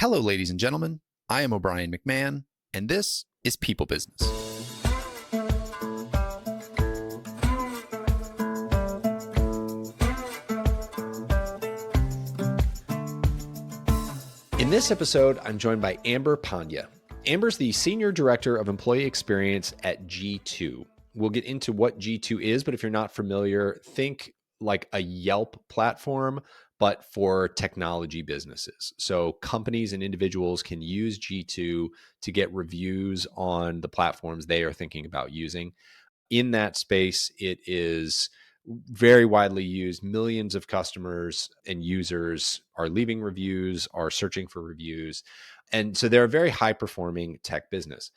Hello, ladies and gentlemen. I am O'Brien McMahon, and this is People Business. In this episode, I'm joined by Amber Pandya. Amber's the Senior Director of Employee Experience at G2. We'll get into what G2 is, but if you're not familiar, think like a Yelp platform, but for technology businesses. So companies and individuals can use G2 to get reviews on the platforms they are thinking about using. In that space, it is very widely used. Millions of customers and users are leaving reviews, are searching for reviews. And so they're a very high performing tech business.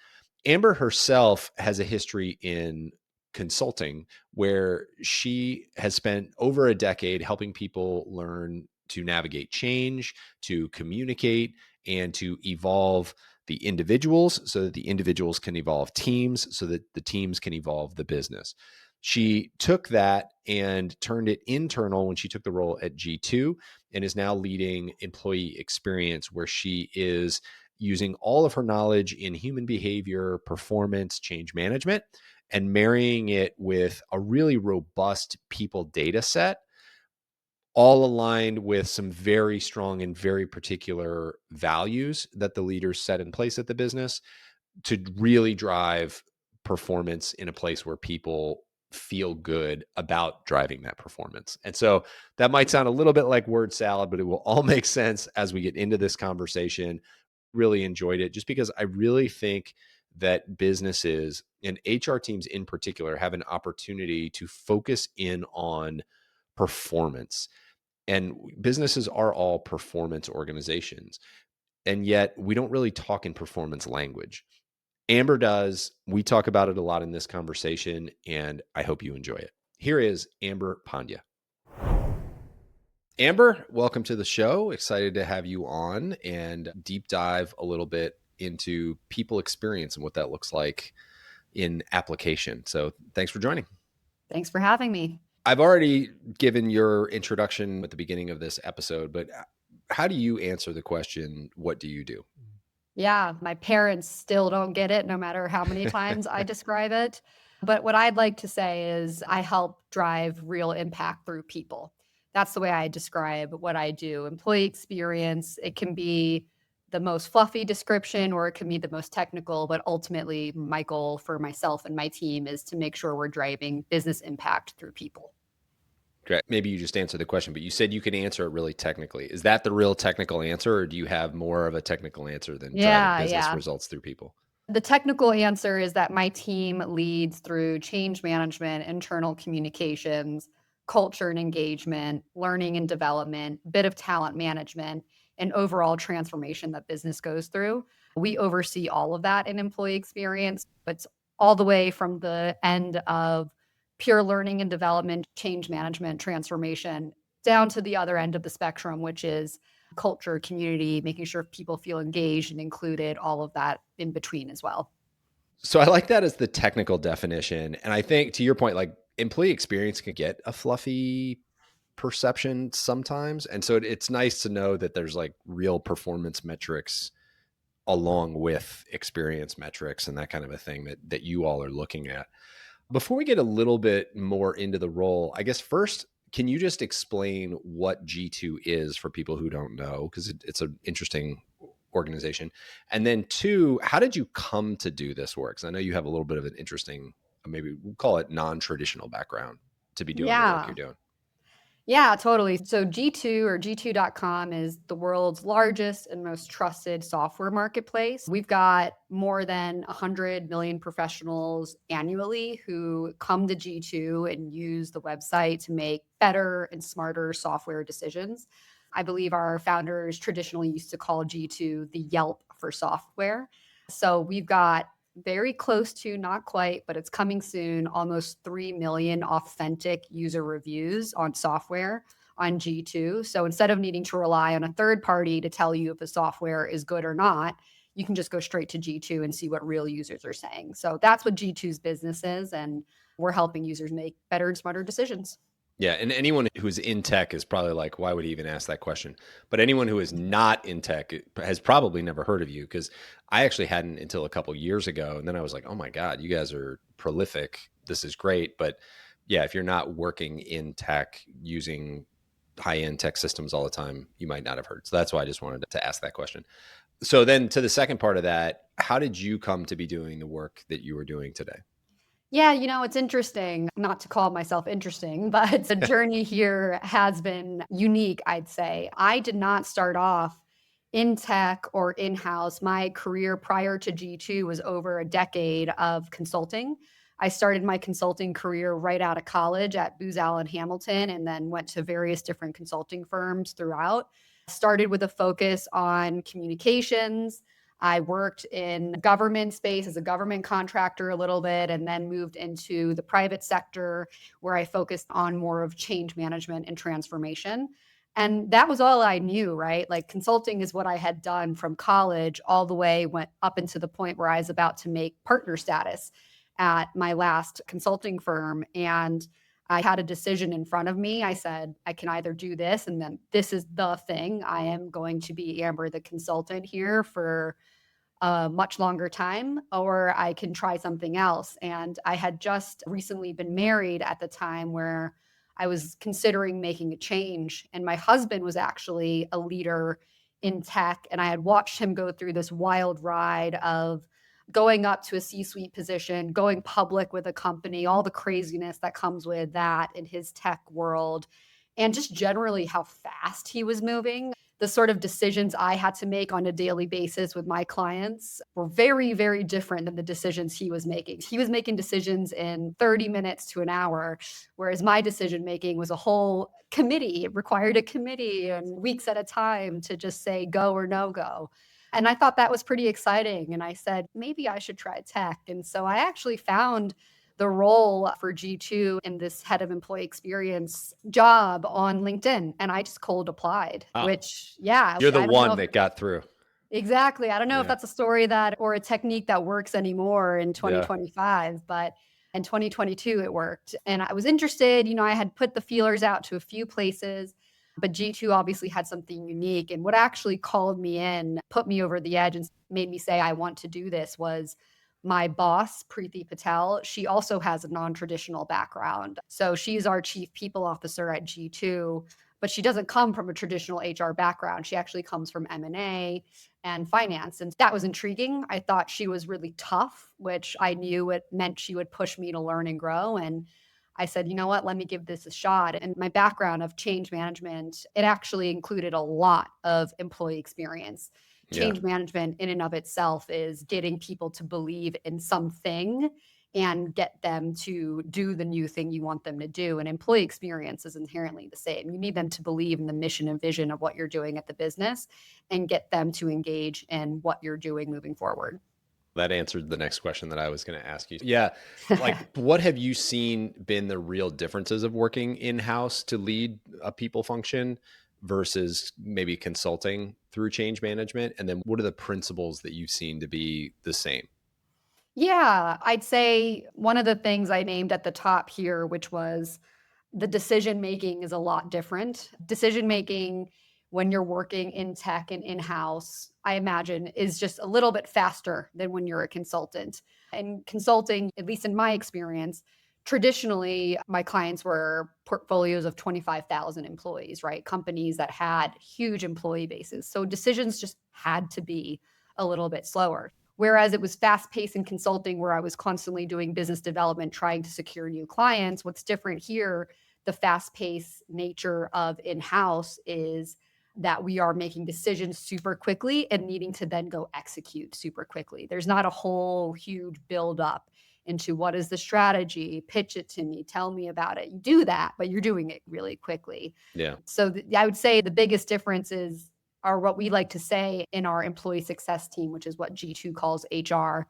Amber herself has a history in consulting where she has spent over a decade helping people learn to navigate change, to communicate, and to evolve the individuals so that the individuals can evolve teams, so that the teams can evolve the business. She took that and turned it internal when she took the role at G2 and is now leading employee experience, where she is using all of her knowledge in human behavior, performance, change management, and marrying it with a really robust people data set, all aligned with some very strong and very particular values that the leaders set in place at the business to really drive performance in a place where people feel good about driving that performance. And so that might sound a little bit like word salad, but it will all make sense as we get into this conversation. Really enjoyed it just because I really think that businesses and HR teams in particular have an opportunity to focus in on performance. And businesses are all performance organizations. And yet we don't really talk in performance language. Amber does. We talk about it a lot in this conversation, and I hope you enjoy it. Here is Amber Pandya. Amber, welcome to the show. Excited to have you on and deep dive a little bit into people experience and what that looks like in application. So thanks for joining. Thanks for having me. I've already given your introduction at the beginning of this episode, but how do you answer the question, what do you do? Yeah, my parents still don't get it, no matter how many times I describe it. But what I'd like to say is I help drive real impact through people. That's the way I describe what I do. Employee experience, it can be the most fluffy description or it can be the most technical, but ultimately my goal for myself and my team is to make sure we're driving business impact through people. Great. Maybe you just answered the question, but you said you could answer it really technically. Is that the real technical answer, or do you have more of a technical answer than driving business results through people? The technical answer is that my team leads through change management, internal communications, culture and engagement, learning and development, a bit of talent management, and overall transformation that business goes through. We oversee all of that in employee experience, but it's all the way from the end of pure learning and development, change management, transformation, down to the other end of the spectrum, which is culture, community, making sure people feel engaged and included, all of that in between as well. So I like that as the technical definition. And I think to your point, like employee experience can get a fluffy perception sometimes. And so it's nice to know that there's like real performance metrics along with experience metrics and that kind of a thing that you all are looking at. Before we get a little bit more into the role, I guess first, can you just explain what G2 is for people who don't know? Because it's an interesting organization. And then two, how did you come to do this work? Because I know you have a little bit of an interesting, maybe we'll call it non-traditional background to be doing the work you're doing. Yeah, totally. So G2 or G2.com is the world's largest and most trusted software marketplace. We've got more than 100 million professionals annually who come to G2 and use the website to make better and smarter software decisions. I believe our founders traditionally used to call G2 the Yelp for software. So we've got very close to, not quite, but it's coming soon, almost 3 million authentic user reviews on software on G2. So instead of needing to rely on a third party to tell you if the software is good or not, you can just go straight to G2 and see what real users are saying. So that's what G2's business is, and we're helping users make better and smarter decisions. Yeah, and anyone who's in tech is probably like, why would he even ask that question? But anyone who is not in tech has probably never heard of you, because I actually hadn't until a couple years ago. And then I was like, oh my God, you guys are prolific. This is great. But yeah, if you're not working in tech using high-end tech systems all the time, you might not have heard. So that's why I just wanted to ask that question. So then to the second part of that, how did you come to be doing the work that you were doing today? Yeah, it's interesting, not to call myself interesting, but the journey here has been unique, I'd say. I did not start off in tech or in-house. My career prior to G2 was over a decade of consulting. I started my consulting career right out of college at Booz Allen Hamilton and then went to various different consulting firms throughout. Started with a focus on communications. I worked in government space as a government contractor a little bit and then moved into the private sector where I focused on more of change management and transformation. And that was all I knew, right? Like consulting is what I had done from college all the way went up into the point where I was about to make partner status at my last consulting firm. And I had a decision in front of me. I said, I can either do this, and then this is the thing. I am going to be Amber, the consultant here for a much longer time, or I can try something else. And I had just recently been married at the time where I was considering making a change. And my husband was actually a leader in tech. And I had watched him go through this wild ride of going up to a C suite position, going public with a company, all the craziness that comes with that in his tech world, and just generally how fast he was moving. The sort of decisions I had to make on a daily basis with my clients were very, very different than the decisions he was making. He was making decisions in 30 minutes to an hour, whereas my decision making was a whole committee. It required a committee and weeks at a time to just say go or no go. And I thought that was pretty exciting. And I said, maybe I should try tech. And so I actually found the role for G2 in this head of employee experience job on LinkedIn. And I just cold applied, Ah, which, yeah, you're the I don't know one if that got through. exactly. I don't know if Yeah. that's a story that or a technique that works anymore in Yeah. 2025, but in 2022 it worked. And I was interested, I had put the feelers out to a few places, but G2 obviously had something unique. And what actually called me in, put me over the edge and made me say I want to do this was my boss, Preeti Patel. She also has a non-traditional background. So she's our chief people officer at G2, but she doesn't come from a traditional HR background. She actually comes from M&A and finance. And that was intriguing. I thought she was really tough, which I knew it meant she would push me to learn and grow. And I said, you know what, let me give this a shot. And my background of change management, it actually included a lot of employee experience. Yeah. Change management in and of itself is getting people to believe in something and get them to do the new thing you want them to do. And employee experience is inherently the same. You need them to believe in the mission and vision of what you're doing at the business and get them to engage in what you're doing moving forward. That answered the next question that I was going to ask you. Yeah. Like, what have you seen been the real differences of working in house to lead a people function versus maybe consulting through change management? And then what are the principles that you've seen to be the same? Yeah, I'd say one of the things I named at the top here, which was the decision making is a lot different. Decision making when you're working in tech and in house, I imagine, is just a little bit faster than when you're a consultant. And consulting, at least in my experience, traditionally, my clients were portfolios of 25,000 employees, right? Companies that had huge employee bases. So decisions just had to be a little bit slower. Whereas it was fast paced in consulting, where I was constantly doing business development, trying to secure new clients. What's different here, the fast paced nature of in house, is that we are making decisions super quickly and needing to then go execute super quickly. There's not a whole huge build up into what is the strategy, pitch it to me, tell me about it. You do that, but you're doing it really quickly. Yeah. So I would say the biggest difference is are what we like to say in our employee success team, which is what G2 calls HR,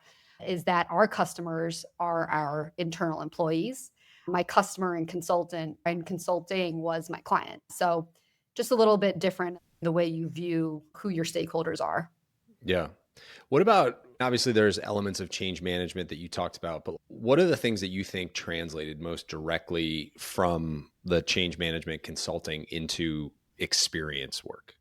is that our customers are our internal employees. My customer and consultant and consulting was my client. So just a little bit different the way you view who your stakeholders are. Yeah. What about, obviously there's elements of change management that you talked about, but what are the things that you think translated most directly from the change management consulting into experience work?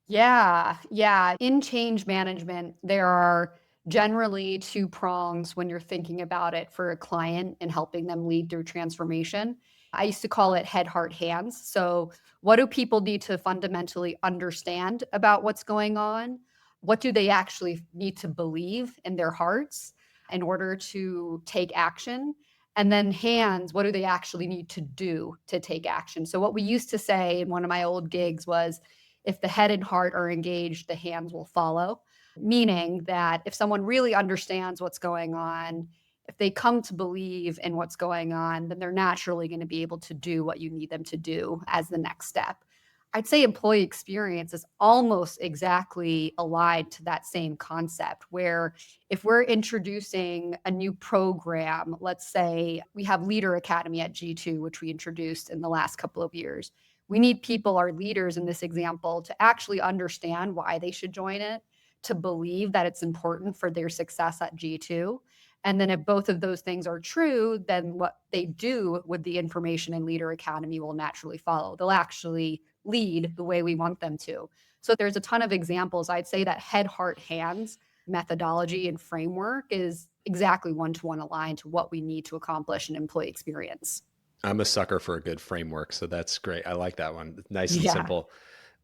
Yeah, yeah. In change management, there are generally two prongs when you're thinking about it for a client and helping them lead through transformation. I used to call it head, heart, hands. So, what do people need to fundamentally understand about what's going on? What do they actually need to believe in their hearts in order to take action? And then hands, what do they actually need to do to take action? So, what we used to say in one of my old gigs was, if the head and heart are engaged, the hands will follow. Meaning that if someone really understands what's going on, if they come to believe in what's going on, then they're naturally going to be able to do what you need them to do as the next step. I'd say employee experience is almost exactly aligned to that same concept, where if we're introducing a new program, let's say we have Leader Academy at G2, which we introduced in the last couple of years. We need people, our leaders in this example, to actually understand why they should join it, to believe that it's important for their success at G2. And then if both of those things are true, then what they do with the information in Leader Academy will naturally follow. They'll actually lead the way we want them to. So there's a ton of examples. I'd say that head, heart, hands methodology and framework is exactly one-to-one aligned to what we need to accomplish in employee experience. I'm a sucker for a good framework, so that's great. I like that one. Nice and Yeah, simple.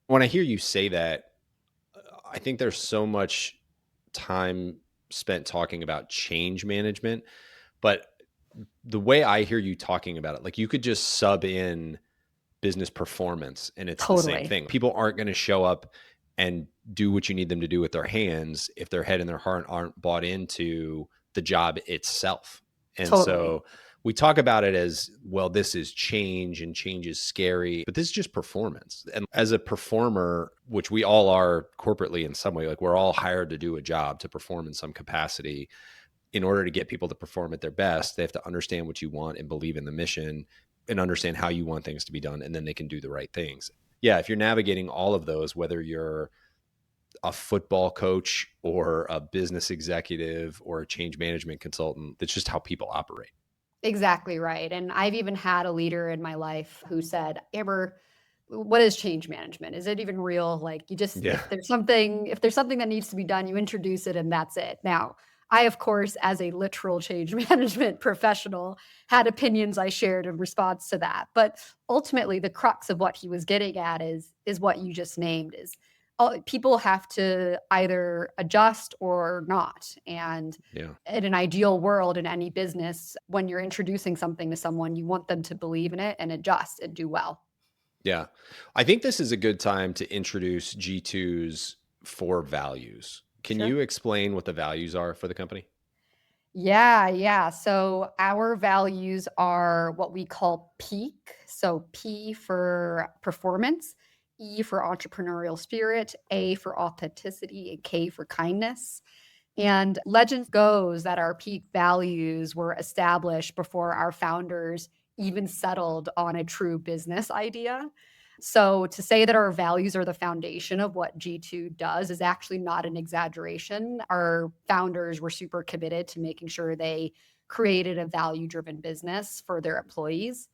When I hear you say that, I think there's so much time spent talking about change management, but the way I hear you talking about it, like you could just sub in business performance and it's the same totally. thing. People aren't going to show up and do what you need them to do with their hands if their head and their heart aren't bought into the job itself. And Totally. so we talk about it as, well, this is change and change is scary, but this is just performance. And as a performer, which we all are corporately in some way, like we're all hired to do a job to perform in some capacity. In order to get people to perform at their best, they have to understand what you want and believe in the mission and understand how you want things to be done. And then they can do the right things. Yeah. If you're navigating all of those, whether you're a football coach or a business executive or a change management consultant, that's just how people operate. Exactly right. And I've even had a leader in my life who said, Amber, what is change management? Is it even real? Like you just Yeah. if there's something that needs to be done, you introduce it and that's it. Now, I of course as a literal change management professional had opinions I shared in response to that. But ultimately the crux of what he was getting at is what you just named is people have to either adjust or not. And Yeah. in an ideal world in any business, when you're introducing something to someone, you want them to believe in it and adjust and do well. Yeah. I think this is a good time to introduce G2's four values. Can Sure. you explain what the values are for the company? Yeah, yeah. So our values are what we call peak. So P for performance, E for entrepreneurial spirit, A for authenticity, and K for kindness. And legend goes that our peak values were established before our founders even settled on a true business idea. So to say that our values are the foundation of what G2 does is actually not an exaggeration. Our founders were super committed to making sure they created a value driven business for their employees.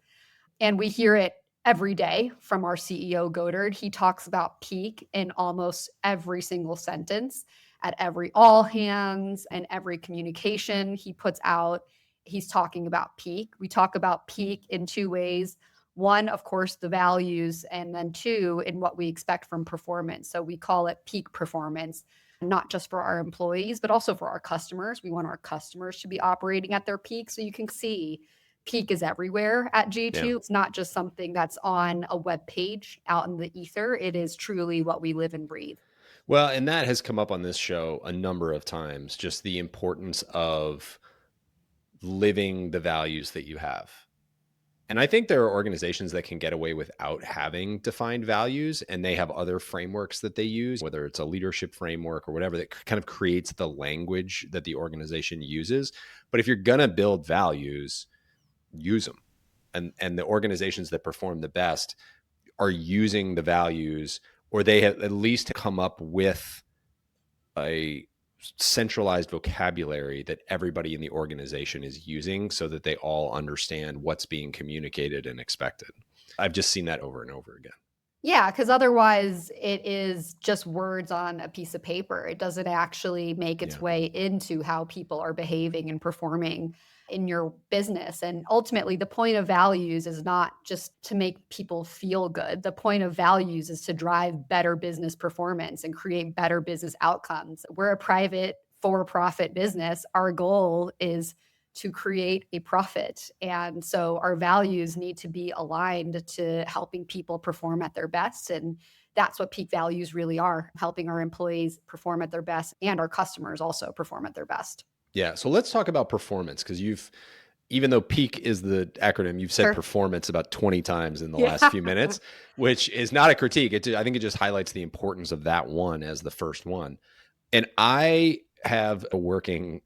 And we hear it every day from our CEO, Godard. He talks about peak in almost every single sentence at every all hands and every communication he puts out. He's talking about peak. We talk about peak in two ways. One, of course, the values, and then two, in what we expect from performance. So we call it peak performance, not just for our employees, but also for our customers. We want our customers to be operating at their peak. So you can see peak is everywhere at Yeah. G2. It's not just something that's on a web page out in the ether. It is truly what we live and breathe. Well, and that has come up on this show a number of times, just the importance of living the values that you have. And I think there are organizations that can get away without having defined values and they have other frameworks that they use, whether it's a leadership framework or whatever that kind of creates the language that the organization uses. But if you're going to build values, use them. And the organizations that perform the best are using the values, or they have at least come up with a centralized vocabulary that everybody in the organization is using so that they all understand what's being communicated and expected. I've just seen that over and over again. Yeah, because otherwise it is just words on a piece of paper. It doesn't actually make its Yeah. way into how people are behaving and performing in your business. And ultimately, the point of values is not just to make people feel good. The point of values is to drive better business performance and create better business outcomes. We're a private for profit business. Our goal is to create a profit. And so our values need to be aligned to helping people perform at their best. And that's what peak values really are, helping our employees perform at their best and our customers also perform at their best. Yeah. So let's talk about performance, because even though peak is the acronym, you've said Sure. performance about 20 times in the Yeah. last few minutes, which is not a critique. I think it just highlights the importance of that one as the first one. And I have a working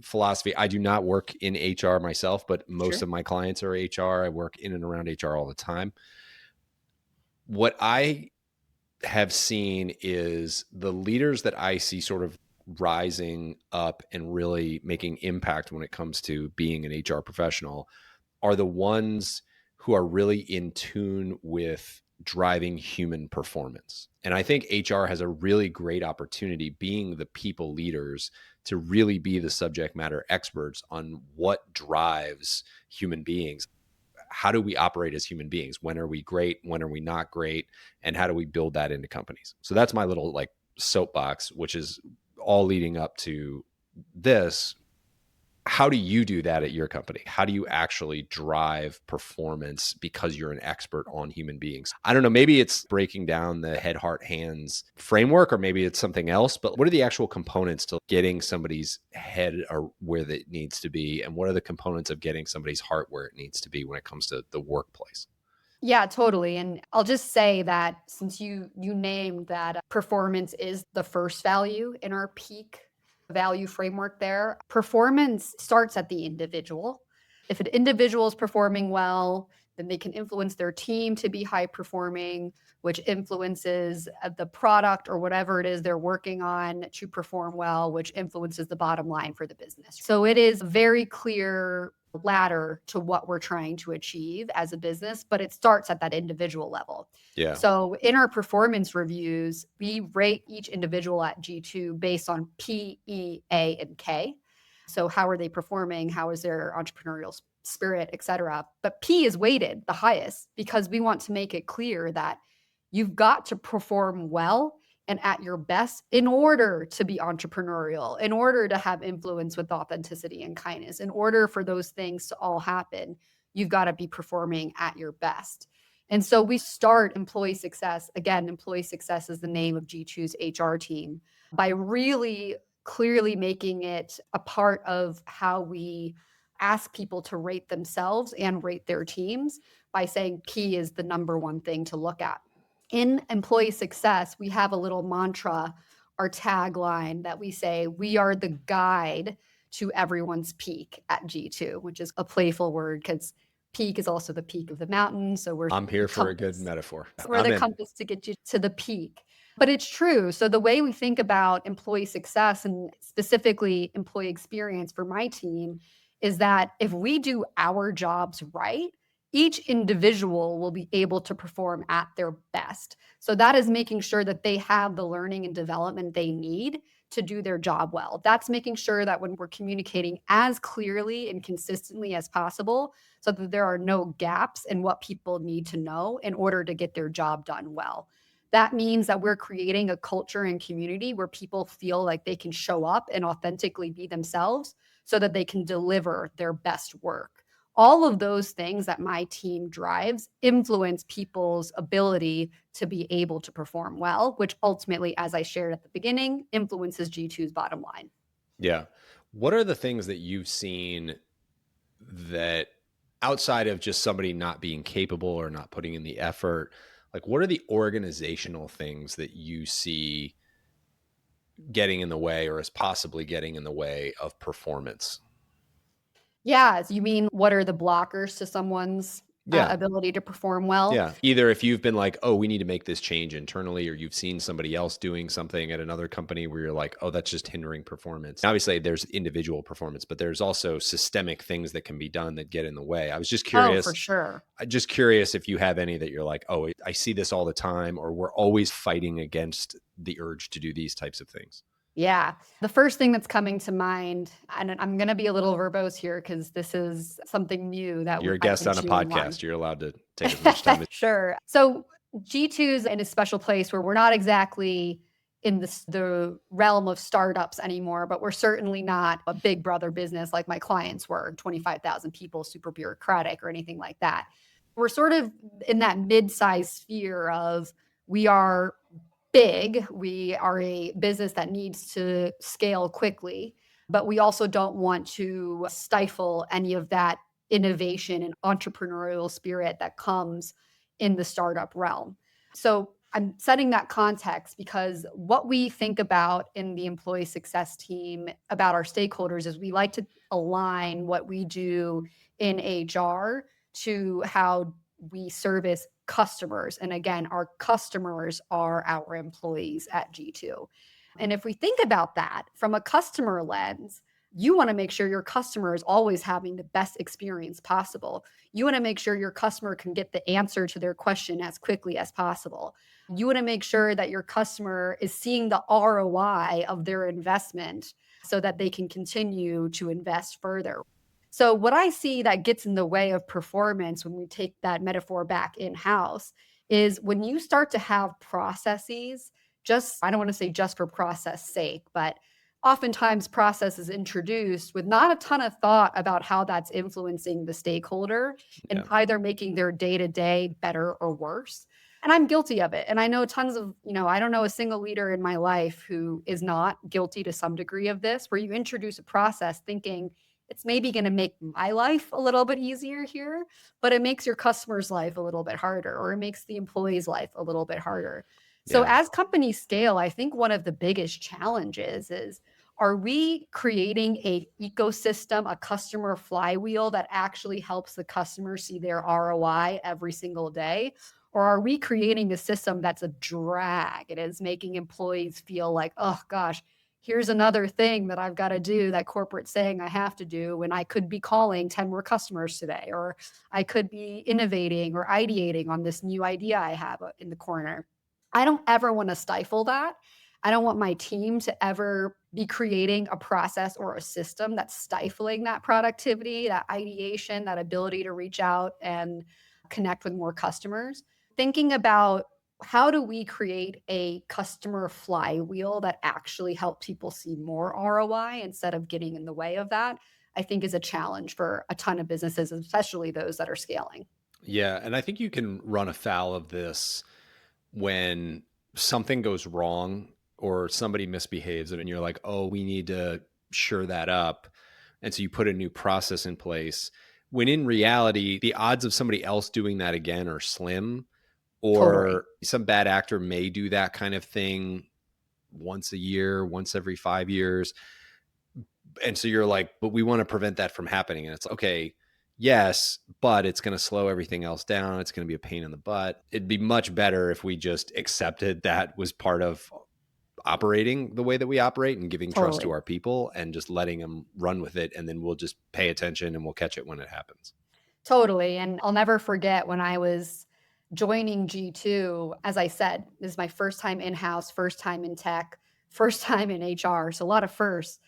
philosophy. I do not work in HR myself, but most Sure. of my clients are HR. I work in and around HR all the time. What I have seen is the leaders that I see sort of rising up and really making impact when it comes to being an HR professional are the ones who are really in tune with driving human performance. And I think HR has a really great opportunity, being the people leaders, to really be the subject matter experts on what drives human beings. How do we operate as human beings? When are we great? When are we not great? And how do we build that into companies? So that's my little like soapbox, which is all leading up to this. How do you do that at your company? How do you actually drive performance because you're an expert on human beings? I don't know. Maybe it's breaking down the head, heart, hands framework, or maybe it's something else. But what are the actual components to getting somebody's head or where it needs to be? And what are the components of getting somebody's heart where it needs to be when it comes to the workplace? Yeah, totally. And I'll just say that since you named that performance is the first value in our peak value framework there, performance starts at the individual. If an individual is performing well, then they can influence their team to be high performing, which influences the product or whatever it is they're working on to perform well, which influences the bottom line for the business. So it is very clear ladder to what we're trying to achieve as a business, but it starts at that individual level. Yeah. So in our performance reviews, we rate each individual at G2 based on P, E, A, and K. So how are they performing? How is their entrepreneurial spirit, et cetera? But P is weighted the highest because we want to make it clear that you've got to perform well and at your best in order to be entrepreneurial, in order to have influence with authenticity and kindness, in order for those things to all happen, you've got to be performing at your best. And so we start employee success. Again, employee success is the name of G2's HR team, by really clearly making it a part of how we ask people to rate themselves and rate their teams, by saying P is the number one thing to look at. In employee success, we have a little mantra, our tagline that we say, we are the guide to everyone's peak at G2, which is a playful word because peak is also the peak of the mountain. So we're I'm the here for a good compass. metaphor. We're I'm the in. compass to get you to the peak. But it's true. So the way we think about employee success and specifically employee experience for my team is that if we do our jobs right, each individual will be able to perform at their best. So that is making sure that they have the learning and development they need to do their job well. That's making sure that when we're communicating as clearly and consistently as possible, so that there are no gaps in what people need to know in order to get their job done well. That means that we're creating a culture and community where people feel like they can show up and authentically be themselves so that they can deliver their best work. All of those things that my team drives influence people's ability to be able to perform well, which ultimately, as I shared at the beginning, influences G2's bottom line. Yeah. What are the things that you've seen that, outside of just somebody not being capable or not putting in the effort, like what are the organizational things that you see getting in the way or is possibly getting in the way of performance? Yeah, so you mean what are the blockers to someone's Yeah. ability to perform well. Yeah. Either if you've been like, oh, we need to make this change internally, or you've seen somebody else doing something at another company where you're like, oh, that's just hindering performance. Obviously, there's individual performance, but there's also systemic things that can be done that get in the way. I was just Oh, for curious. sure. I'm just curious if you have any that you're like, oh, I see this all the time, or we're always fighting against the urge to do these types of things. Yeah. The first thing that's coming to mind, and I'm going to be a little verbose here because this is something new that You're a I've guest been on a chewing on. podcast. You're allowed to take as much time as Sure. So G2's in a special place where we're not exactly in the realm of startups anymore, but we're certainly not a big brother business like my clients were, 25,000 people, super bureaucratic or anything like that. We're sort of in that mid-sized sphere of we are big. We are a business that needs to scale quickly, but we also don't want to stifle any of that innovation and entrepreneurial spirit that comes in the startup realm. So I'm setting that context because what we think about in the employee success team about our stakeholders is we like to align what we do in HR to how we service customers. And again, our customers are our employees at G2. And if we think about that from a customer lens, you want to make sure your customer is always having the best experience possible. You want to make sure your customer can get the answer to their question as quickly as possible. You want to make sure that your customer is seeing the ROI of their investment so that they can continue to invest further. So, what I see that gets in the way of performance when we take that metaphor back in house is when you start to have processes, just, I don't want to say just for process sake, but oftentimes process is introduced with not a ton of thought about how that's influencing the stakeholder and yeah. either making their day to day better or worse. And I'm guilty of it. And I know tons of, I don't know a single leader in my life who is not guilty to some degree of this, where you introduce a process thinking, it's maybe going to make my life a little bit easier here, but it makes your customer's life a little bit harder, or it makes the employee's life a little bit harder. So Yeah. as companies scale, I think one of the biggest challenges is, are we creating a ecosystem, a customer flywheel that actually helps the customer see their ROI every single day? Or are we creating a system that's a drag? It is making employees feel like, oh gosh, here's another thing that I've got to do that corporate's saying I have to do when I could be calling 10 more customers today, or I could be innovating or ideating on this new idea I have in the corner. I don't ever want to stifle that. I don't want my team to ever be creating a process or a system that's stifling that productivity, that ideation, that ability to reach out and connect with more customers. Thinking about how do we create a customer flywheel that actually helps people see more ROI instead of getting in the way of that, I think is a challenge for a ton of businesses, especially those that are scaling. Yeah. And I think you can run afoul of this when something goes wrong or somebody misbehaves and you're like, oh, we need to shore that up. And so you put a new process in place when in reality, the odds of somebody else doing that again are slim, Totally. or some bad actor may do that kind of thing once a year, once every 5 years. And so you're like, but we want to prevent that from happening. And it's okay. Yes, but it's going to slow everything else down. It's going to be a pain in the butt. It'd be much better if we just accepted that was part of operating the way that we operate and giving trust to Totally. our people and just letting them run with it. And then we'll just pay attention and we'll catch it when it happens. Totally. And I'll never forget when I was joining G2, as I said, this is my first time in house, first time in tech, first time in HR. So a lot of firsts.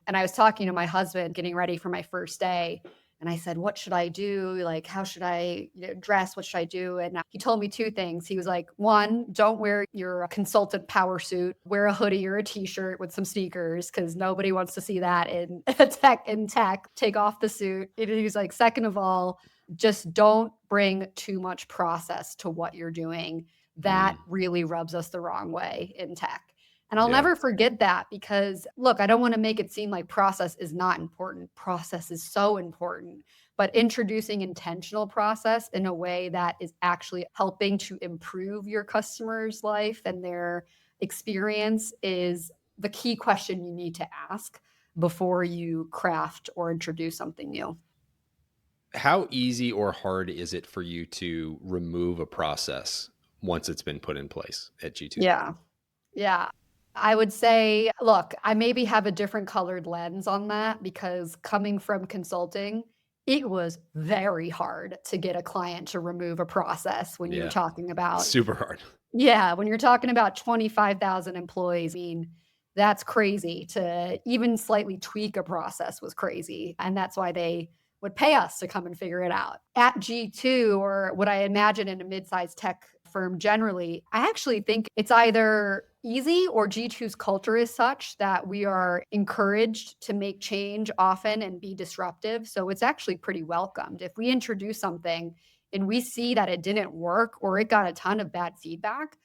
And I was talking to my husband, getting ready for my first day. And I said, what should I do? Like, how should I dress? What should I do? And he told me two things. He was like, one, don't wear your consultant power suit, wear a hoodie or a t-shirt with some sneakers, because nobody wants to see that in tech. Take off the suit. He was like, second of all, just don't bring too much process to what you're doing. That really rubs us the wrong way in tech. And I'll Yeah. never forget that because, look, I don't want to make it seem like process is not important. Process is so important. But introducing intentional process in a way that is actually helping to improve your customer's life and their experience is the key question you need to ask before you craft or introduce something new. How easy or hard is it for you to remove a process once it's been put in place at G2? Yeah. Yeah. I would say, look, I maybe have a different colored lens on that because coming from consulting, it was very hard to get a client to remove a process when you're Yeah, talking about, super hard. yeah, when you're talking about 25,000 employees. I mean, that's crazy. To even slightly tweak a process was crazy. And that's why they would pay us to come and figure it out. At G2, or what I imagine in a mid-sized tech firm generally, I actually think it's either easy or G2's culture is such that we are encouraged to make change often and be disruptive. So it's actually pretty welcomed. If we introduce something and we see that it didn't work or it got a ton of bad feedback,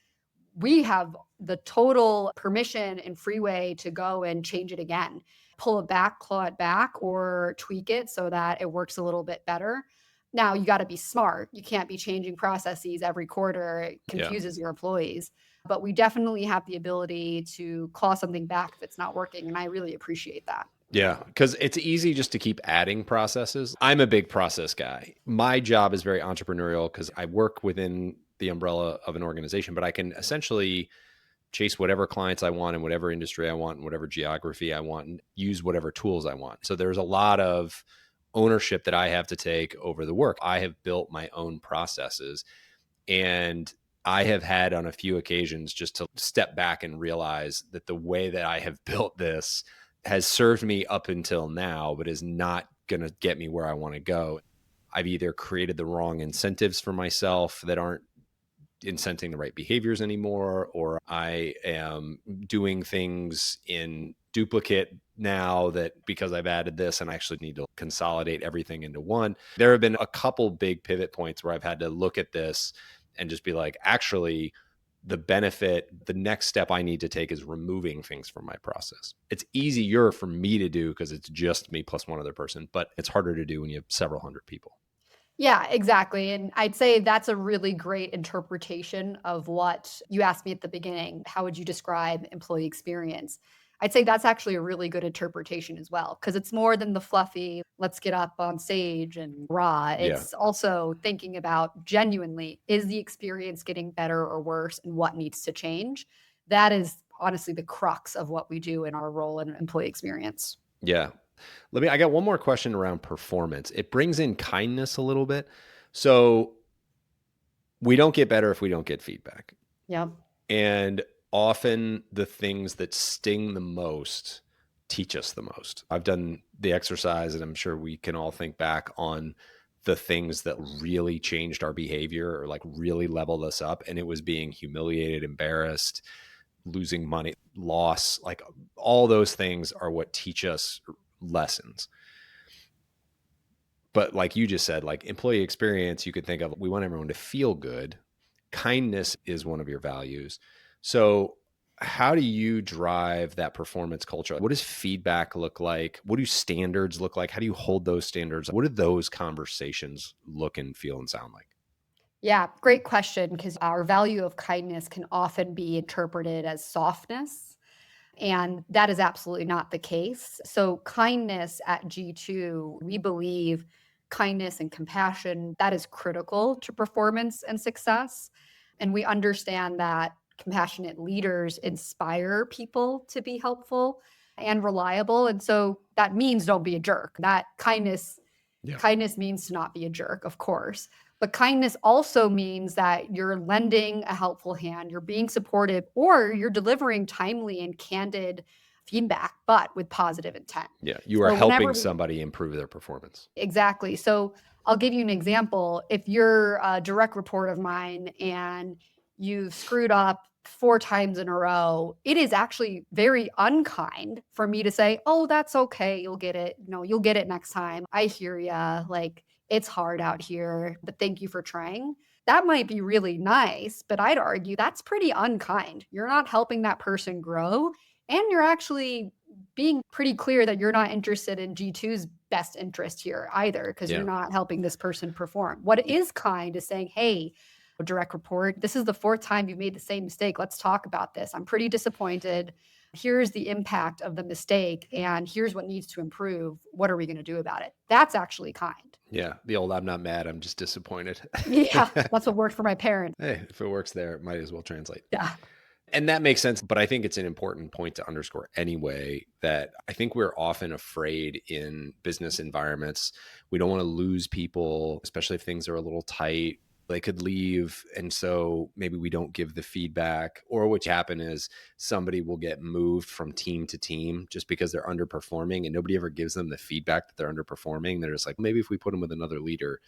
we have the total permission and freeway to go and change it again, pull it back, claw it back, or tweak it so that it works a little bit better. Now, you got to be smart. You can't be changing processes every quarter. It Yeah. confuses your employees. But we definitely have the ability to claw something back if it's not working. And I really appreciate that. Yeah, because it's easy just to keep adding processes. I'm a big process guy. My job is very entrepreneurial because I work within the umbrella of an organization, but I can essentially chase whatever clients I want in whatever industry I want in whatever geography I want and use whatever tools I want. So there's a lot of ownership that I have to take over the work. I have built my own processes, and I have had on a few occasions just to step back and realize that the way that I have built this has served me up until now, but is not going to get me where I want to go. I've either created the wrong incentives for myself that aren't incenting the right behaviors anymore, or I am doing things in duplicate now that because I've added this and I actually need to consolidate everything into one. There have been a couple big pivot points where I've had to look at this and just be like, actually, the next step I need to take is removing things from my process. It's easier for me to do because it's just me plus one other person, but it's harder to do when you have several hundred people. Yeah, exactly. And I'd say that's a really great interpretation of what you asked me at the beginning. How would you describe employee experience? I'd say that's actually a really good interpretation as well, because it's more than the fluffy, let's get up on stage and raw. Yeah. It's also thinking about genuinely, is the experience getting better or worse and what needs to change? That is honestly the crux of what we do in our role in employee experience. Yeah. I got one more question around performance. It brings in kindness a little bit. So we don't get better if we don't get feedback. Yep. And often the things that sting the most teach us the most. I've done the exercise, and I'm sure we can all think back on the things that really changed our behavior or like really leveled us up. And it was being humiliated, embarrassed, losing money, loss, like all those things are what teach us lessons. But like you just said, like employee experience, you could think of, we want everyone to feel good. Kindness is one of your values. So how do you drive that performance culture? What does feedback look like? What do standards look like? How do you hold those standards? What do those conversations look and feel and sound like? Yeah, great question, because our value of kindness can often be interpreted as softness. And that is absolutely not the case. So, kindness at G2, we believe kindness and compassion, that is critical to performance and success. And we understand that compassionate leaders inspire people to be helpful and reliable. And so that means don't be a jerk. That Yeah. kindness means to not be a jerk, of course. But kindness also means that you're lending a helpful hand, you're being supportive, or you're delivering timely and candid feedback, but with positive intent. Yeah. You are So whenever helping we somebody improve their performance. Exactly. So I'll give you an example. If you're a direct report of mine and you've screwed up 4 times in a row, it is actually very unkind for me to say, "Oh, that's okay. You'll get it. You'll get it next time. I hear ya. Like, it's hard out here, but thank you for trying." That might be really nice, but I'd argue that's pretty unkind. You're not helping that person grow, and you're actually being pretty clear that you're not interested in G2's best interest here either, because you're Yeah. not helping this person perform. What is kind is saying, "Hey, direct report, this is the 4th time you've made the same mistake. Let's talk about this. I'm pretty disappointed. Here's the impact of the mistake, and here's what needs to improve. What are we going to do about it? That's actually kind. Yeah. The old I'm not mad, I'm just disappointed. Yeah, that's what worked for my parents. Hey, if it works there, it might as well translate. Yeah. And that makes sense. But I think it's an important point to underscore anyway, that I think we're often afraid in business environments. We don't want to lose people, especially if things are a little tight. They could leave. And so maybe we don't give the feedback, or what happen is somebody will get moved from team to team just because they're underperforming, and nobody ever gives them the feedback that they're underperforming. They're just like, maybe if we put them with another leader,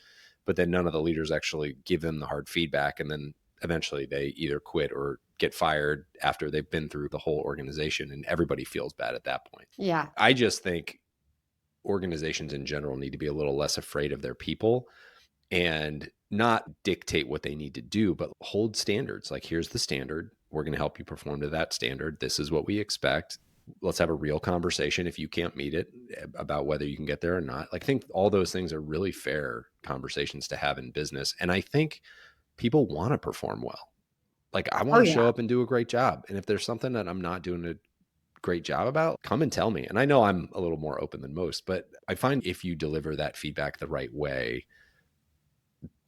but then none of the leaders actually give them the hard feedback. And then eventually they either quit or get fired after they've been through the whole organization, and everybody feels bad at that point. Yeah. I just think organizations in general need to be a little less afraid of their people and not dictate what they need to do, but hold standards. Like, here's the standard. We're going to help you perform to that standard. This is what we expect. Let's have a real conversation if you can't meet it about whether you can get there or not. Like, I think all those things are really fair conversations to have in business. And I think people want to perform well. Like, I Oh, want to yeah. show up and do a great job. And if there's something that I'm not doing a great job about, come and tell me. And I know I'm a little more open than most, but I find if you deliver that feedback the right way,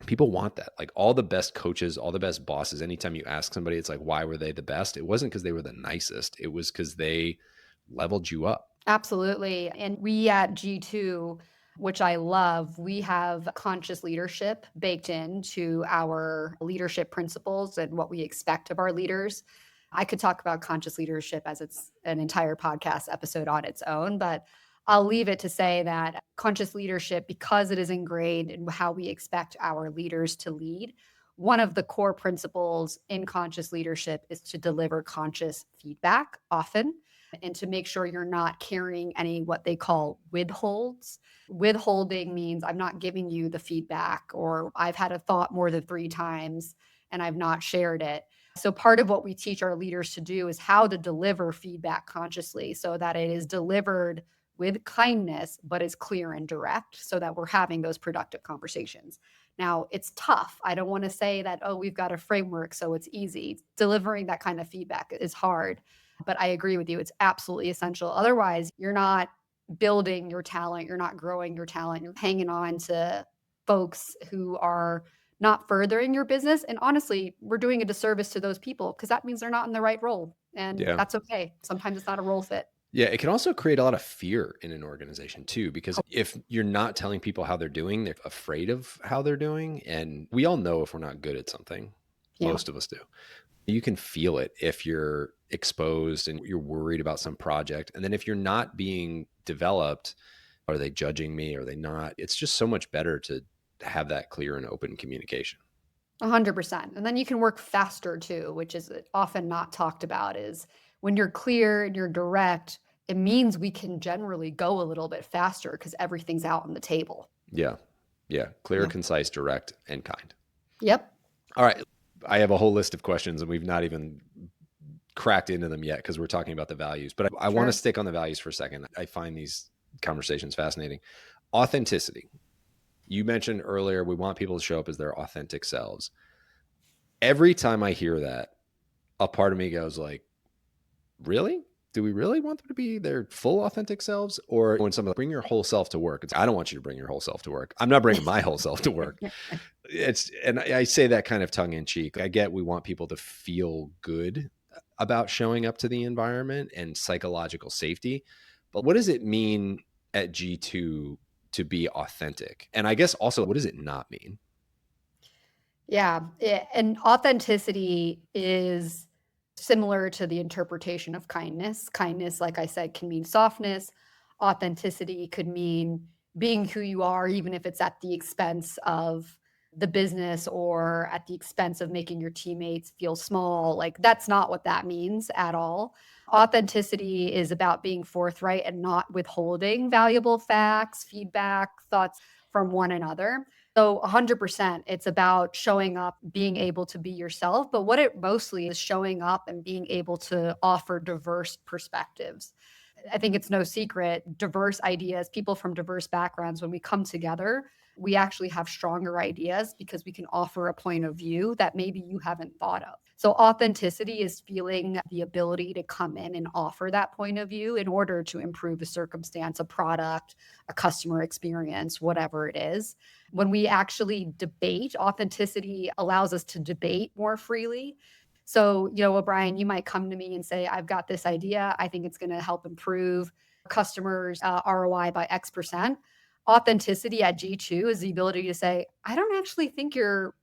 people want that. Like, all the best coaches, all the best bosses, anytime you ask somebody, it's like, why were they the best? It wasn't because they were the nicest. It was because they leveled you up. Absolutely. And we at G2, which I love, we have conscious leadership baked into our leadership principles and what we expect of our leaders. I could talk about conscious leadership as it's an entire podcast episode on its own, but I'll leave it to say that conscious leadership, because it is ingrained in how we expect our leaders to lead, one of the core principles in conscious leadership is to deliver conscious feedback often, and to make sure you're not carrying any what they call withholds. Withholding means I'm not giving you the feedback, or I've had a thought more than 3 times and I've not shared it. So part of what we teach our leaders to do is how to deliver feedback consciously so that it is delivered with kindness, but is clear and direct, so that we're having those productive conversations. Now, it's tough. I don't want to say that, oh, we've got a framework, so it's easy. Delivering that kind of feedback is hard. But I agree with you. It's absolutely essential. Otherwise, you're not building your talent. You're not growing your talent. You're hanging on to folks who are not furthering your business. And honestly, we're doing a disservice to those people because that means they're not in the right role. And Yeah. that's okay. Sometimes it's not a role fit. Yeah, it can also create a lot of fear in an organization too, because if you're not telling people how they're doing, they're afraid of how they're doing. And we all know if we're not good at something, Yeah. most of us do. You can feel it if you're exposed and you're worried about some project. And then if you're not being developed, are they judging me? Are they not? It's just so much better to have that clear and open communication. 100%. And then you can work faster too, which is often not talked about, is when you're clear and you're direct, it means we can generally go a little bit faster because everything's out on the table. Yeah. Yeah. Clear, Yeah. concise, direct, and kind. Yep. All right. I have a whole list of questions and we've not even cracked into them yet because we're talking about the values, but I want to Sure. stick on the values for a second. I find these conversations fascinating. Authenticity. You mentioned earlier, we want people to show up as their authentic selves. Every time I hear that, a part of me goes like, really? Do we really want them to be their full authentic selves? Or when someone bring your whole self to work, I don't want you to bring your whole self to work. I'm not bringing my whole self to work. And I say that kind of tongue in cheek. I get we want people to feel good about showing up to the environment and psychological safety, but what does it mean at G2 to be authentic? And I guess also, what does it not mean? Yeah. And authenticity is similar to the interpretation of kindness. Kindness, like I said, can mean softness. Authenticity could mean being who you are, even if it's at the expense of the business or at the expense of making your teammates feel small. Like, that's not what that means at all. Authenticity is about being forthright and not withholding valuable facts, feedback, thoughts from one another. So 100%, it's about showing up, being able to be yourself. But what it mostly is showing up and being able to offer diverse perspectives. I think it's no secret, diverse ideas, people from diverse backgrounds, when we come together, we actually have stronger ideas because we can offer a point of view that maybe you haven't thought of. So authenticity is feeling the ability to come in and offer that point of view in order to improve a circumstance, a product, a customer experience, whatever it is. When we actually debate, authenticity allows us to debate more freely. So, O'Brien, you might come to me and say, I've got this idea. I think it's going to help improve customers' ROI by X%. Authenticity at G2 is the ability to say, I don't actually think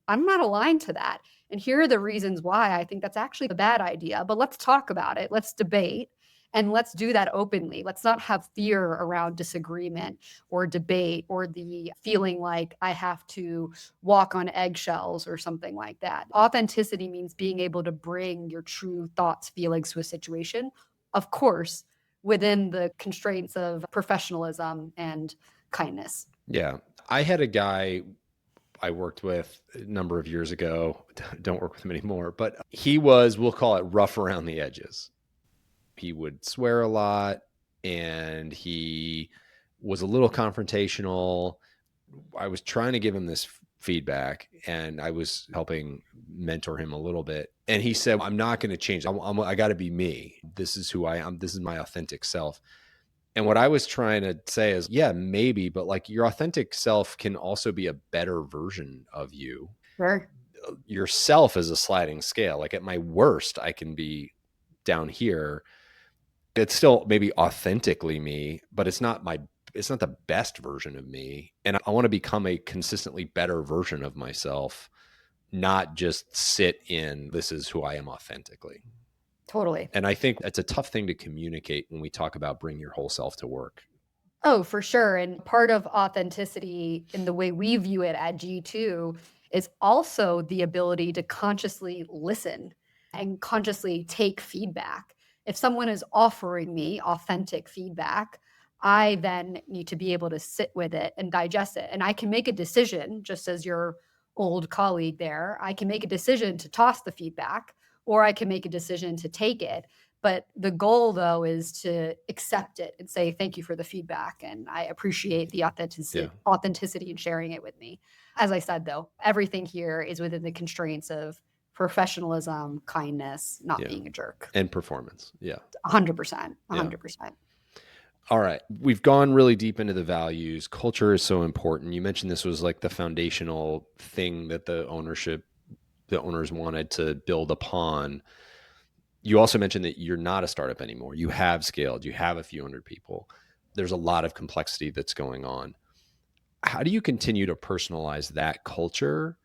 I'm not aligned to that. And here are the reasons why I think that's actually a bad idea. But let's talk about it. Let's debate. And let's do that openly. Let's not have fear around disagreement or debate or the feeling like I have to walk on eggshells or something like that. Authenticity means being able to bring your true thoughts, feelings to a situation, of course, within the constraints of professionalism and kindness. Yeah. I had a guy I worked with a number of years ago. Don't work with him anymore, but he was, we'll call it rough around the edges. He would swear a lot and he was a little confrontational. I was trying to give him this feedback and I was helping mentor him a little bit. And he said, I'm not going to change. I got to be me. This is who I am. This is my authentic self. And what I was trying to say is, yeah, maybe, but like your authentic self can also be a better version of you. Sure. Yourself is a sliding scale. Like at my worst, I can be down here. It's still maybe authentically me, but it's not the best version of me. And I want to become a consistently better version of myself, not just sit in this is who I am authentically. Totally. And I think it's a tough thing to communicate when we talk about bring your whole self to work. Oh, for sure. And part of authenticity in the way we view it at G2 is also the ability to consciously listen and consciously take feedback. If someone is offering me authentic feedback, I then need to be able to sit with it and digest it. And I can make a decision, just as your old colleague there, I can make a decision to toss the feedback, or I can make a decision to take it. But the goal, though, is to accept it and say, thank you for the feedback. And I appreciate the authenticity in sharing it with me. As I said, though, everything here is within the constraints of professionalism, kindness, not being a jerk. And performance. Yeah. 100%. 100%. All right. We've gone really deep into the values. Culture is so important. You mentioned this was like the foundational thing that the owners wanted to build upon. You also mentioned that you're not a startup anymore. You have scaled. You have a few hundred people. There's a lot of complexity that's going on. How do you continue to personalize that culture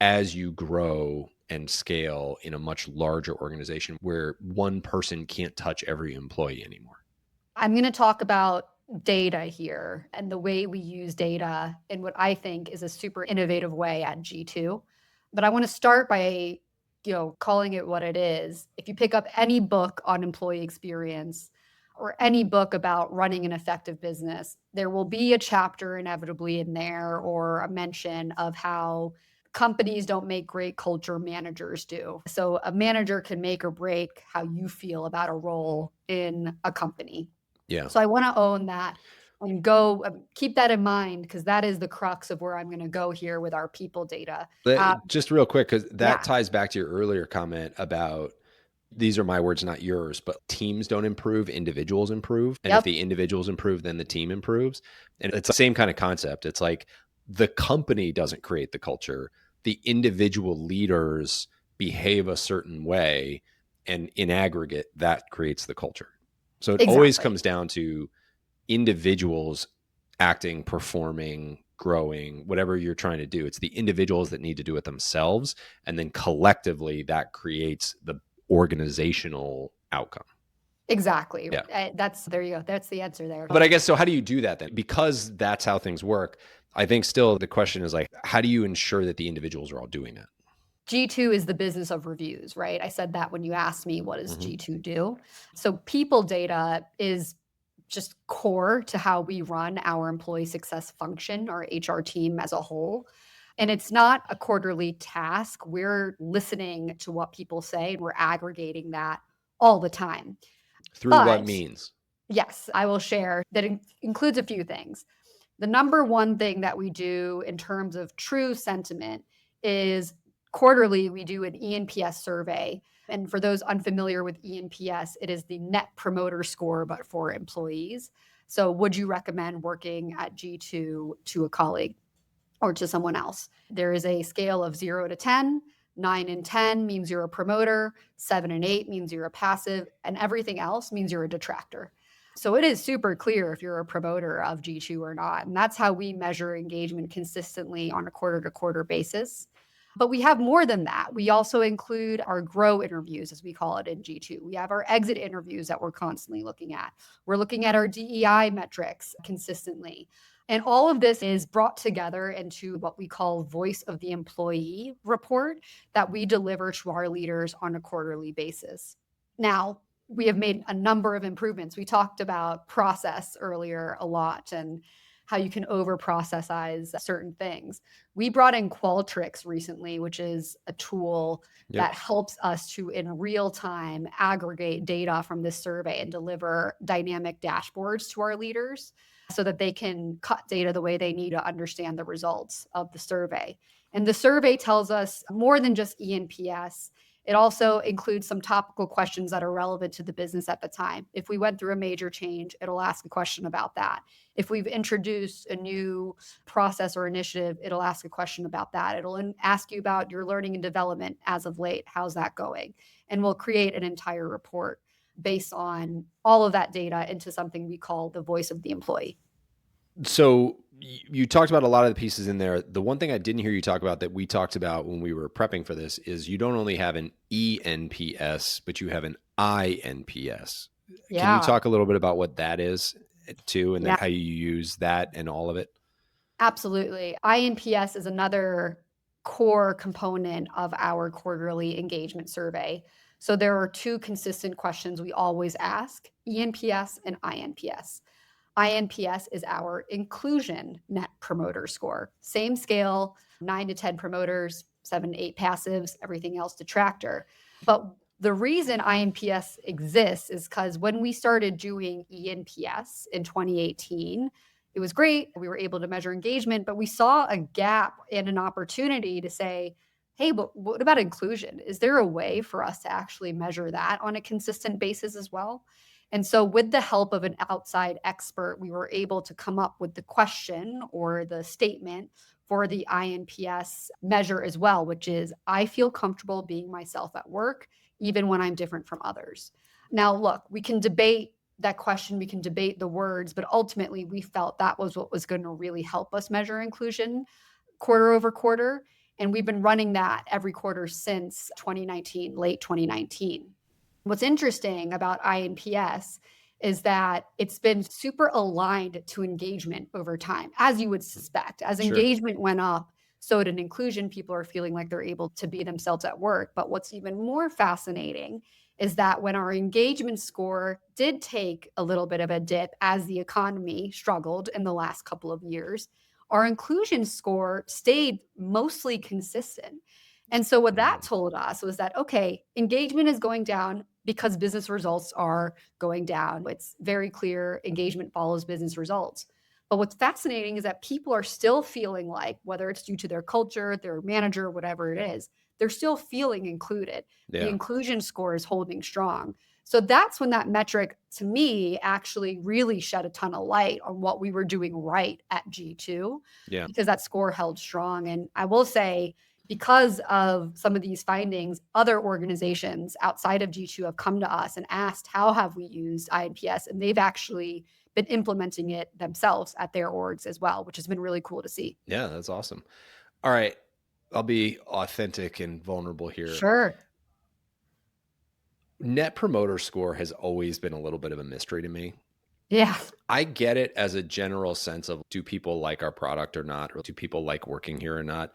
as you grow and scale in a much larger organization where one person can't touch every employee anymore? I'm going to talk about data here and the way we use data in what I think is a super innovative way at G2. But I want to start by, calling it what it is. If you pick up any book on employee experience or any book about running an effective business, there will be a chapter inevitably in there or a mention of how companies don't make great culture, managers do. So a manager can make or break how you feel about a role in a company. Yeah. So I want to own that and go keep that in mind because that is the crux of where I'm going to go here with our people data. Just real quick, because that ties back to your earlier comment about these are my words, not yours, but teams don't improve, individuals improve. And if the individuals improve, then the team improves. And it's the same kind of concept. It's like the company doesn't create the culture. The individual leaders behave a certain way. And in aggregate, that creates the culture. So it always comes down to individuals acting, performing, growing, whatever you're trying to do. It's the individuals that need to do it themselves. And then collectively, that creates the organizational outcome. Exactly. Yeah. There you go. That's the answer there. But I guess, so how do you do that then? Because that's how things work. I think still the question is like, how do you ensure that the individuals are all doing that? G2 is the business of reviews, right? I said that when you asked me, what does G2 do? So people data is just core to how we run our employee success function, our HR team as a whole. And it's not a quarterly task. We're listening to what people say and we're aggregating that all the time. Through what means? Yes, I will share that includes a few things. The number one thing that we do in terms of true sentiment is quarterly, we do an ENPS survey. And for those unfamiliar with ENPS, it is the net promoter score, but for employees. So, would you recommend working at G2 to a colleague or to someone else? There is a scale of 0 to 10. 9 and 10 means you're a promoter, 7 and 8 means you're a passive, and everything else means you're a detractor. So it is super clear if you're a promoter of G2 or not. And that's how we measure engagement consistently on a quarter to quarter basis. But we have more than that. We also include our grow interviews, as we call it in G2. We have our exit interviews that we're constantly looking at. We're looking at our DEI metrics consistently. And all of this is brought together into what we call Voice of the Employee report that we deliver to our leaders on a quarterly basis. Now, we have made a number of improvements. We talked about process earlier a lot and how you can over processize certain things. We brought in Qualtrics recently, which is a tool that helps us to, in real time, aggregate data from this survey and deliver dynamic dashboards to our leaders so that they can cut data the way they need to understand the results of the survey. And the survey tells us more than just ENPS. It also includes some topical questions that are relevant to the business at the time. If we went through a major change, it'll ask a question about that. If we've introduced a new process or initiative, it'll ask a question about that. It'll ask you about your learning and development as of late. How's that going? And we'll create an entire report based on all of that data into something we call the voice of the employee. So you talked about a lot of the pieces in there. The one thing I didn't hear you talk about that we talked about when we were prepping for this is you don't only have an ENPS, but you have an INPS. Yeah. Can you talk a little bit about what that is too, and then Yeah. how you use that and all of it? Absolutely. INPS is another core component of our quarterly engagement survey. So there are two consistent questions we always ask, ENPS and INPS. INPS is our inclusion net promoter score. Same scale, 9 to 10 promoters, 7 to 8 passives, everything else detractor. But the reason INPS exists is because when we started doing ENPS in 2018, it was great. We were able to measure engagement, but we saw a gap and an opportunity to say, hey, but what about inclusion? Is there a way for us to actually measure that on a consistent basis as well? And so, with the help of an outside expert, we were able to come up with the question or the statement for the INPS measure as well, which is I feel comfortable being myself at work, even when I'm different from others. Now, look, we can debate that question, we can debate the words, but ultimately we felt that was what was going to really help us measure inclusion quarter over quarter. And we've been running that every quarter since 2019, late 2019. What's interesting about INPS is that it's been super aligned to engagement over time, as you would suspect. As engagement went up, so did inclusion. People are feeling like they're able to be themselves at work. But what's even more fascinating is that when our engagement score did take a little bit of a dip as the economy struggled in the last couple of years, our inclusion score stayed mostly consistent. And so what that told us was that, okay, engagement is going down because business results are going down. It's very clear engagement follows business results. But what's fascinating is that people are still feeling like, whether it's due to their culture, their manager, whatever it is, they're still feeling included. The inclusion score is holding strong. So that's when that metric, to me, actually really shed a ton of light on what we were doing right at G2, because that score held strong. And I will say, because of some of these findings, other organizations outside of G2 have come to us and asked, how have we used INPS? And they've actually been implementing it themselves at their orgs as well, which has been really cool to see. Yeah, that's awesome. All right. I'll be authentic and vulnerable here. Sure. Net promoter score has always been a little bit of a mystery to me. Yeah. I get it as a general sense of, do people like our product or not? Or do people like working here or not?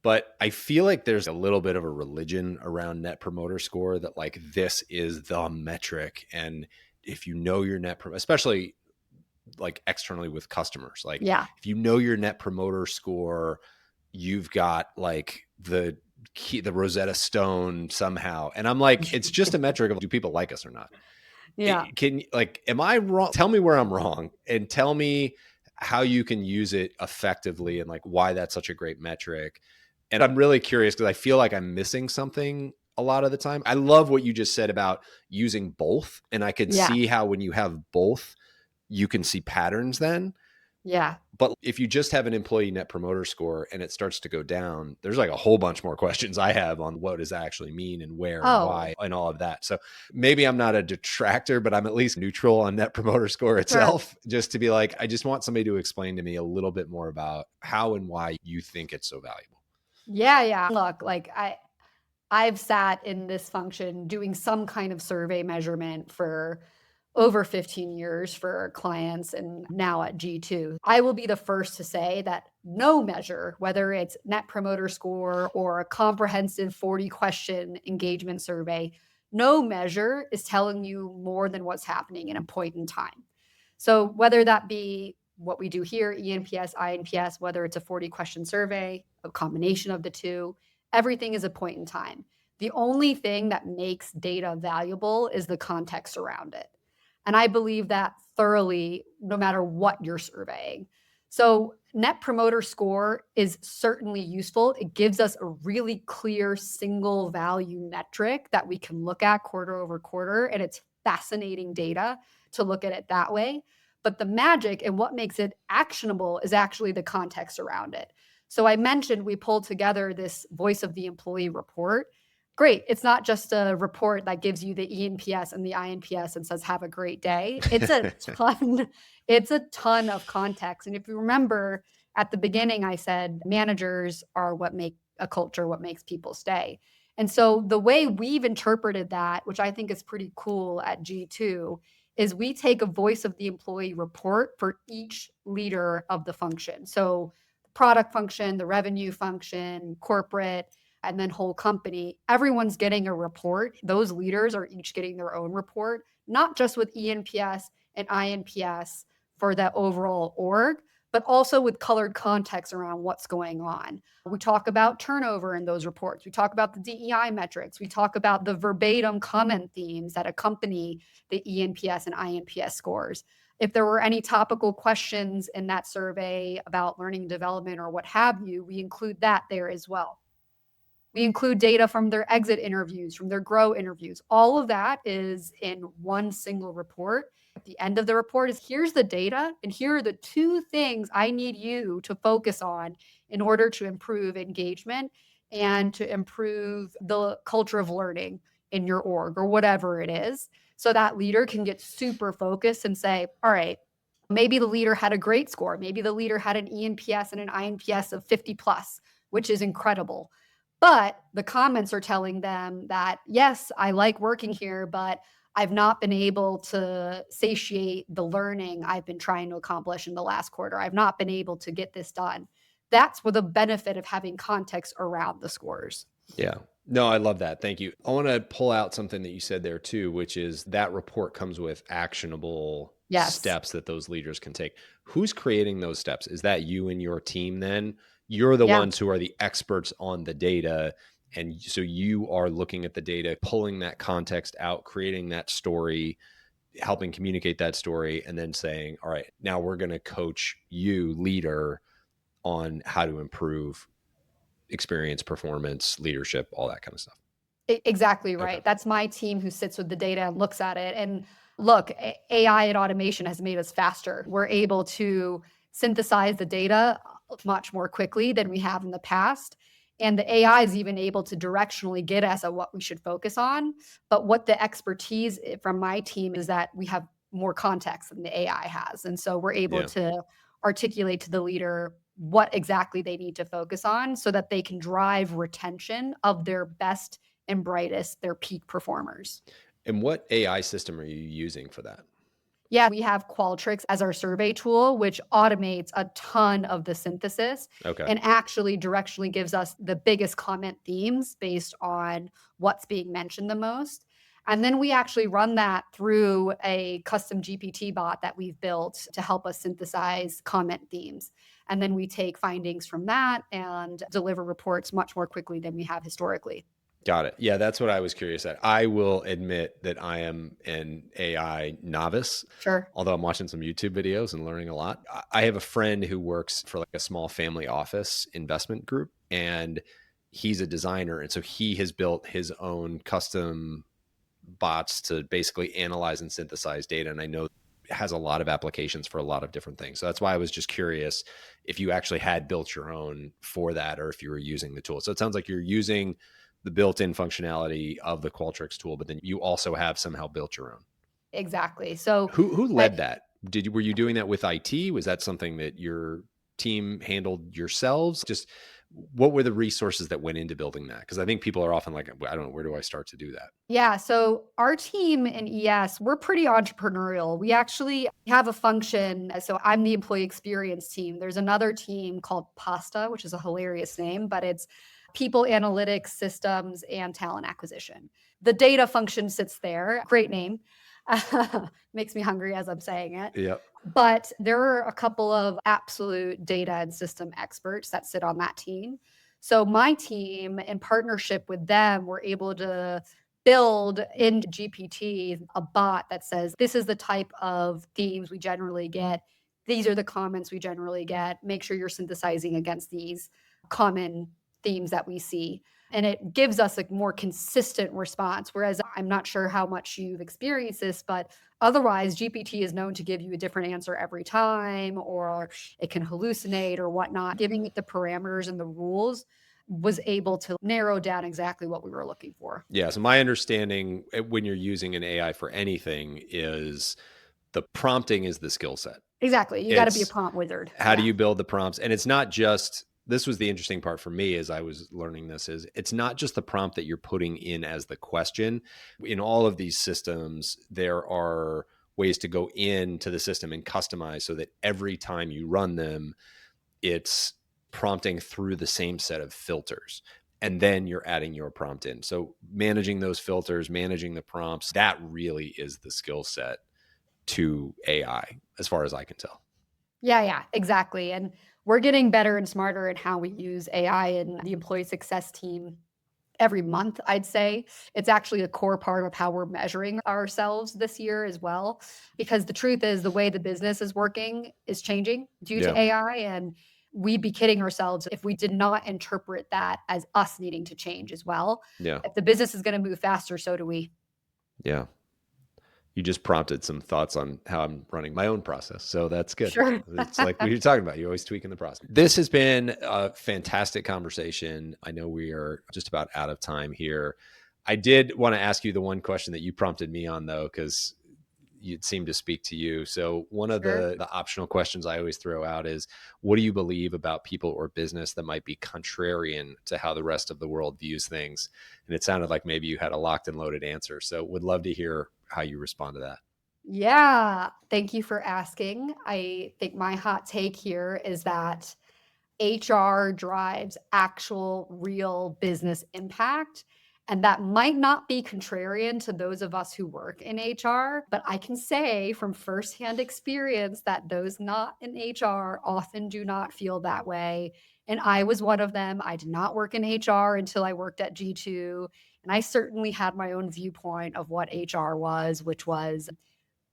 But I feel like there's a little bit of a religion around net promoter score that like, this is the metric. And if you know your especially like externally with customers, like if you know your net promoter score, you've got like the Rosetta Stone somehow. And I'm like, it's just a metric of, do people like us or not? Yeah. Am I wrong? Tell me where I'm wrong and tell me how you can use it effectively and like why that's such a great metric. And I'm really curious because I feel like I'm missing something a lot of the time. I love what you just said about using both. And I could Yeah. see how when you have both, you can see patterns then. Yeah. But if you just have an employee net promoter score and it starts to go down, there's like a whole bunch more questions I have on what does that actually mean and where and Oh, why and all of that. So maybe I'm not a detractor, but I'm at least neutral on net promoter score sure. itself, just to be like, I just want somebody to explain to me a little bit more about how and why you think it's so valuable. Yeah, yeah. Look, like I've sat in this function doing some kind of survey measurement for over 15 years for clients and now at G2. I will be the first to say that no measure, whether it's net promoter score or a comprehensive 40 question engagement survey, no measure is telling you more than what's happening in a point in time. So whether that be what we do here, ENPS, INPS, whether it's a 40 question survey, a combination of the two, everything is a point in time. The only thing that makes data valuable is the context around it. And I believe that thoroughly, no matter what you're surveying. So, net promoter score is certainly useful. It gives us a really clear single value metric that we can look at quarter over quarter. And it's fascinating data to look at it that way. But the magic and what makes it actionable is actually the context around it. So, I mentioned we pulled together this voice of the employee report. Great. It's not just a report that gives you the ENPS and the INPS and says, have a great day. It's a ton of context. And if you remember at the beginning, I said managers are what make a culture, what makes people stay. And so the way we've interpreted that, which I think is pretty cool at G2, is we take a voice of the employee report for each leader of the function. So product function, the revenue function, corporate, and then whole company, everyone's getting a report. Those leaders are each getting their own report, not just with ENPS and INPS for the overall org, but also with colored context around what's going on. We talk about turnover in those reports. We talk about the DEI metrics. We talk about the verbatim comment themes that accompany the ENPS and INPS scores. If there were any topical questions in that survey about learning and development or what have you, we include that there as well. We include data from their exit interviews, from their grow interviews. All of that is in one single report. At the end of the report is here's the data, and here are the two things I need you to focus on in order to improve engagement and to improve the culture of learning in your org or whatever it is. So that leader can get super focused and say, all right, maybe the leader had a great score. Maybe the leader had an ENPS and an INPS of 50 plus, which is incredible. But the comments are telling them that, yes, I like working here, but I've not been able to satiate the learning I've been trying to accomplish in the last quarter. I've not been able to get this done. That's where the benefit of having context around the scores. Yeah. No, I love that. Thank you. I want to pull out something that you said there too, which is that report comes with actionable Yes. steps that those leaders can take. Who's creating those steps? Is that you and your team then? You're the Yeah. ones who are the experts on the data. And so you are looking at the data, pulling that context out, creating that story, helping communicate that story, and then saying, all right, now we're going to coach you, leader, on how to improve experience, performance, leadership, all that kind of stuff. Exactly Okay. right. That's my team who sits with the data and looks at it. And look, AI and automation has made us faster. We're able to synthesize the data much more quickly than we have in the past. And the AI is even able to directionally get us at what we should focus on. But what the expertise from my team is that we have more context than the AI has. And so we're able Yeah. to articulate to the leader what exactly they need to focus on so that they can drive retention of their best and brightest, their peak performers. And what AI system are you using for that? Yeah, we have Qualtrics as our survey tool, which automates a ton of the synthesis Okay. and actually directionally gives us the biggest comment themes based on what's being mentioned the most. And then we actually run that through a custom GPT bot that we've built to help us synthesize comment themes. And then we take findings from that and deliver reports much more quickly than we have historically. Got it. Yeah, that's what I was curious at. I will admit that I am an AI novice, Sure. although I'm watching some YouTube videos and learning a lot. I have a friend who works for like a small family office investment group, and he's a designer. And so he has built his own custom bots to basically analyze and synthesize data. And I know it has a lot of applications for a lot of different things. So that's why I was just curious if you actually had built your own for that or if you were using the tool. So it sounds like you're using the built-in functionality of the Qualtrics tool, but then you also have somehow built your own. Exactly. So Who I, led that? Were you doing that with IT? Was that something that your team handled yourselves? Just what were the resources that went into building that? Because I think people are often like, I don't know, where do I start to do that? Yeah. So our team in ES, we're pretty entrepreneurial. We actually have a function. So I'm the employee experience team. There's another team called Pasta, which is a hilarious name, but it's people analytics, systems, and talent acquisition. The data function sits there. Great name. Makes me hungry as I'm saying it. Yep. But there are a couple of absolute data and system experts that sit on that team. So my team, in partnership with them, were able to build in GPT a bot that says, this is the type of themes we generally get. These are the comments we generally get. Make sure you're synthesizing against these common themes that we see. And it gives us a more consistent response. Whereas I'm not sure how much you've experienced this, but otherwise, GPT is known to give you a different answer every time, or it can hallucinate or whatnot. Giving it the parameters and the rules was able to narrow down exactly what we were looking for. Yeah. So my understanding when you're using an AI for anything is the prompting is the skill set. Exactly. You got to be a It's prompt wizard. how do Yeah. you build the prompts? And it's not just, this was the interesting part for me as I was learning this, is it's not just the prompt that you're putting in as the question. In all of these systems, there are ways to go into the system and customize so that every time you run them, it's prompting through the same set of filters. And then you're adding your prompt in. So managing those filters, managing the prompts, that really is the skill set to AI, as far as I can tell. Yeah, yeah, exactly. And we're getting better and smarter in how we use AI in the employee success team every month, I'd say. It's actually a core part of how we're measuring ourselves this year as well. Because the truth is, the way the business is working is changing due Yeah. to AI. And we'd be kidding ourselves if we did not interpret that as us needing to change as well. Yeah. If the business is going to move faster, so do we. Yeah. You just prompted some thoughts on how I'm running my own process. So that's good. Sure. It's like we were talking about. You're always tweaking the process. This has been a fantastic conversation. I know we are just about out of time here. I did want to ask you the one question that you prompted me on, though, because it seemed to speak to you. So one of Sure. the optional questions I always throw out is, what do you believe about people or business that might be contrarian to how the rest of the world views things? And it sounded like maybe you had a locked and loaded answer. So would love to hear how you respond to that. Yeah. Thank you for asking. I think my hot take here is that HR drives actual real business impact. And that might not be contrarian to those of us who work in HR, but I can say from firsthand experience that those not in HR often do not feel that way. And I was one of them. I did not work in HR until I worked at G2. And I certainly had my own viewpoint of what HR was, which was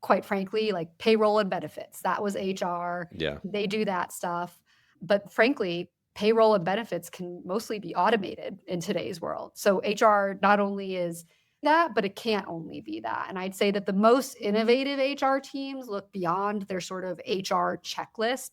quite frankly, like payroll and benefits. That was HR. Yeah. They do that stuff. But frankly, payroll and benefits can mostly be automated in today's world. So HR not only is that, but it can't only be that. And I'd say that the most innovative HR teams look beyond their sort of HR checklist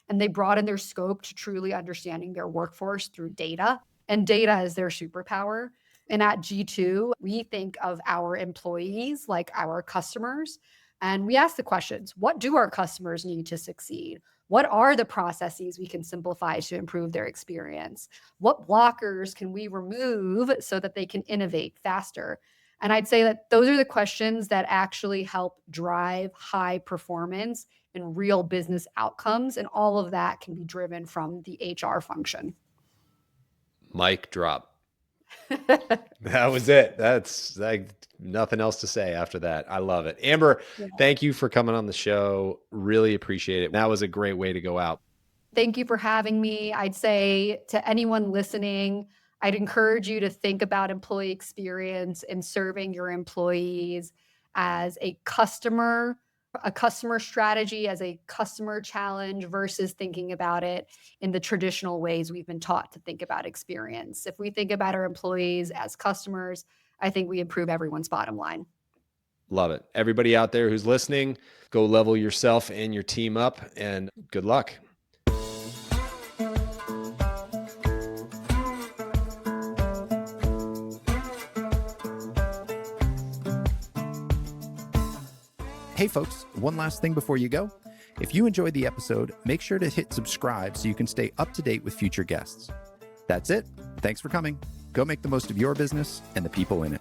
and they broaden their scope to truly understanding their workforce through data. And data is their superpower. And at G2, we think of our employees like our customers. And we ask the questions, what do our customers need to succeed? What are the processes we can simplify to improve their experience? What blockers can we remove so that they can innovate faster? And I'd say that those are the questions that actually help drive high performance and real business outcomes. And all of that can be driven from the HR function. Mic drop. That was it. That's like nothing else to say after that. I love it. Amber, Yeah. thank you for coming on the show. Really appreciate it. That was a great way to go out. Thank you for having me. I'd say to anyone listening, I'd encourage you to think about employee experience and serving your employees as a customer strategy, as a customer challenge versus thinking about it in the traditional ways we've been taught to think about experience. If we think about our employees as customers, I think we improve everyone's bottom line. Love it. Everybody out there who's listening, go level yourself and your team up, and good luck. Hey folks, one last thing before you go. If you enjoyed the episode, make sure to hit subscribe so you can stay up to date with future guests. That's it. Thanks for coming. Go make the most of your business and the people in it.